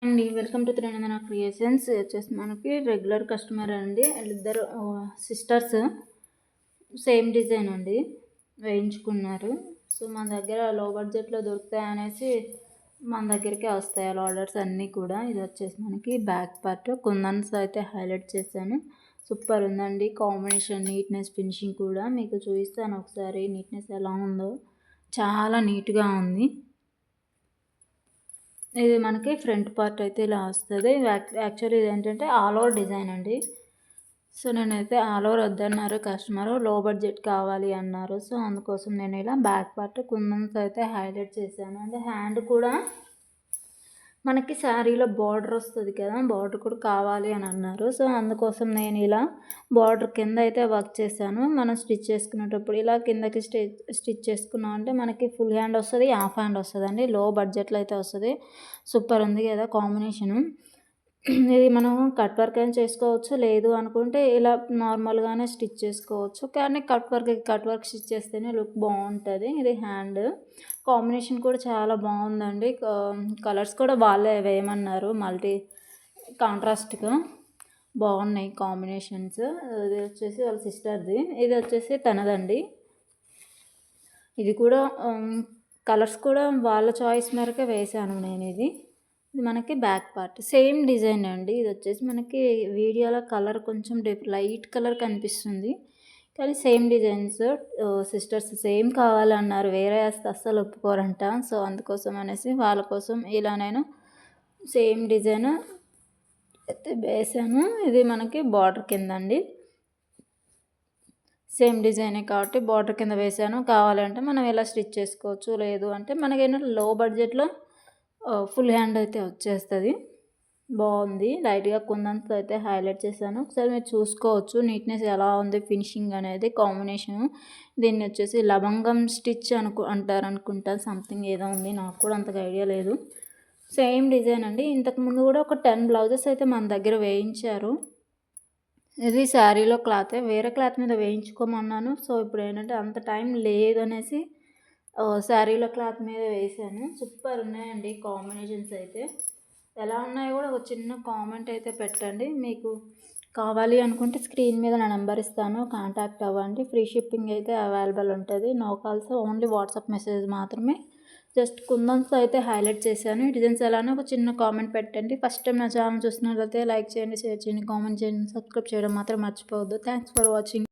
అండి welcome to త్రినందన creations. వచ్చేసి మనకి రెగ్యులర్ కస్టమర్ అండి. వీళ్ళిద్దరు సిస్టర్స్ సేమ్ డిజైన్ అండి వేయించుకున్నారు. సో మన దగ్గర లో బడ్జెట్లో దొరుకుతాయి అనేసి మన దగ్గరికి వస్తాయి ఆర్డర్స్ అన్నీ కూడా. ఇది వచ్చేసి మనకి బ్యాక్ పార్ట్ కుందన్స్ అయితే హైలైట్ చేశాను. సూపర్ ఉందండి కాంబినేషన్, నీట్నెస్, ఫినిషింగ్ కూడా మీకు చూపిస్తాను ఒకసారి. నీట్నెస్ ఎలా ఉందో చాలా నీట్గా ఉంది. ఇది మనకి ఫ్రంట్ పార్ట్ అయితే ఇలా వస్తుంది. యాక్చువల్లీ ఇది ఏంటంటే ఆల్ ఓవర్ డిజైన్ అండి. సో నేనైతే ఆల్ ఓవర్ వద్దన్నారు కస్టమర్, లో బడ్జెట్ కావాలి అన్నారు. సో అందుకోసం నేను ఇలా బ్యాక్ పార్ట్ కుందన్స్ అయితే హైలైట్ చేశాను. అండ్ హ్యాండ్ కూడా మనకి శారీలో బార్డర్ వస్తుంది కదా, బార్డర్ కూడా కావాలి అని అన్నారు. సో అందుకోసం నేను ఇలా బార్డర్ కింద అయితే వర్క్ చేశాను. మనం స్టిచ్ చేసుకునేటప్పుడు ఇలా కిందకి స్టిచ్ చేసుకున్నాం అంటే మనకి ఫుల్ హ్యాండ్ వస్తుంది, హాఫ్ హ్యాండ్ వస్తుంది అండి. లో బడ్జెట్లో అయితే వస్తుంది. సూపర్ ఉంది కదా కాంబినేషను. ఇది మనం కట్ వర్క్ అయినా చేసుకోవచ్చు, లేదు అనుకుంటే ఇలా నార్మల్గానే స్టిచ్ చేసుకోవచ్చు. కానీ కట్ వర్క్ స్టిచ్ చేస్తేనే లుక్ బాగుంటుంది. ఇది హ్యాండ్ కాంబినేషన్ కూడా చాలా బాగుందండి. కలర్స్ కూడా వాళ్ళే వేయమన్నారు, మల్టీ కాంట్రాస్ట్గా బాగున్నాయి కాంబినేషన్స్. ఇది వచ్చేసి వాళ్ళ సిస్టర్ది, ఇది వచ్చేసి తనదండి. ఇది కూడా కలర్స్ కూడా వాళ్ళ చాయిస్ మేరకే వేసాను నేను. ఇది మనకి బ్యాక్ పార్ట్ సేమ్ డిజైన్ అండి. ఇది వచ్చేసి మనకి వీడియోలో కలర్ కొంచెం లైట్ కలర్ కనిపిస్తుంది, కానీ సేమ్ డిజైన్స్. సిస్టర్స్ సేమ్ కావాలన్నారు, వేరే వేస్తే అస్సలు ఒప్పుకోరంట. సో అందుకోసం అనేసి వాళ్ళ కోసం ఇలా నేను సేమ్ డిజైన్ అయితే వేసాను. ఇది మనకి బార్డర్ కింద అండి. సేమ్ డిజైనే కాబట్టి బార్డర్ కింద వేసాను. కావాలంటే మనం ఇలా స్టిచ్ చేసుకోవచ్చు, లేదు అంటే మనకైనా లో బడ్జెట్లో ఫుల్ హ్యాండ్ అయితే వచ్చేస్తుంది. బాగుంది. లైట్గా కుందన్స్ అయితే హైలైట్ చేశాను. ఒకసారి మీరు చూసుకోవచ్చు నీట్నెస్ ఎలా ఉంది, ఫినిషింగ్ అనేది కాంబినేషను. దీన్ని వచ్చేసి లవంగం స్టిచ్ అంటారు అనుకుంటా, సంథింగ్ ఏదో ఉంది, నాకు కూడా అంతగా ఐడియా లేదు. సేమ్ డిజైన్ అండి. ఇంతకుముందు కూడా ఒక 10 బ్లౌజెస్ అయితే మన దగ్గర వేయించారు. ఇది శారీలో క్లాతే, వేరే క్లాత్ మీద వేయించుకోమన్నాను. సో ఇప్పుడు ఏంటంటే అంత టైం లేదు అనేసి శారీలో క్లాత్ మీద వేసాను. సూపర్ ఉన్నాయండి కాంబినేషన్స్ అయితే. ఎలా ఉన్నాయో కూడా ఒక చిన్న కామెంట్ అయితే పెట్టండి. మీకు కావాలి అనుకుంటే స్క్రీన్ మీద నా నెంబర్ ఇస్తాను, కాంటాక్ట్ అవ్వండి. ఫ్రీ షిప్పింగ్ అయితే అవైలబుల్ ఉంటుంది. No calls, only WhatsApp message మాత్రమే. జస్ట్ కుందన్స్ అయితే హైలైట్ చేశాను. ఈ డిజైన్స్ ఎలానో ఒక చిన్న కామెంట్ పెట్టండి. ఫస్ట్ టైం నా ఛానల్ చూస్తున్నట్లయితే లైక్ చేయండి, షేర్ చేయండి, కామెంట్ చేయండి, సబ్స్క్రైబ్ చేయడం మాత్రం మర్చిపోవద్దు. Thanks for watching.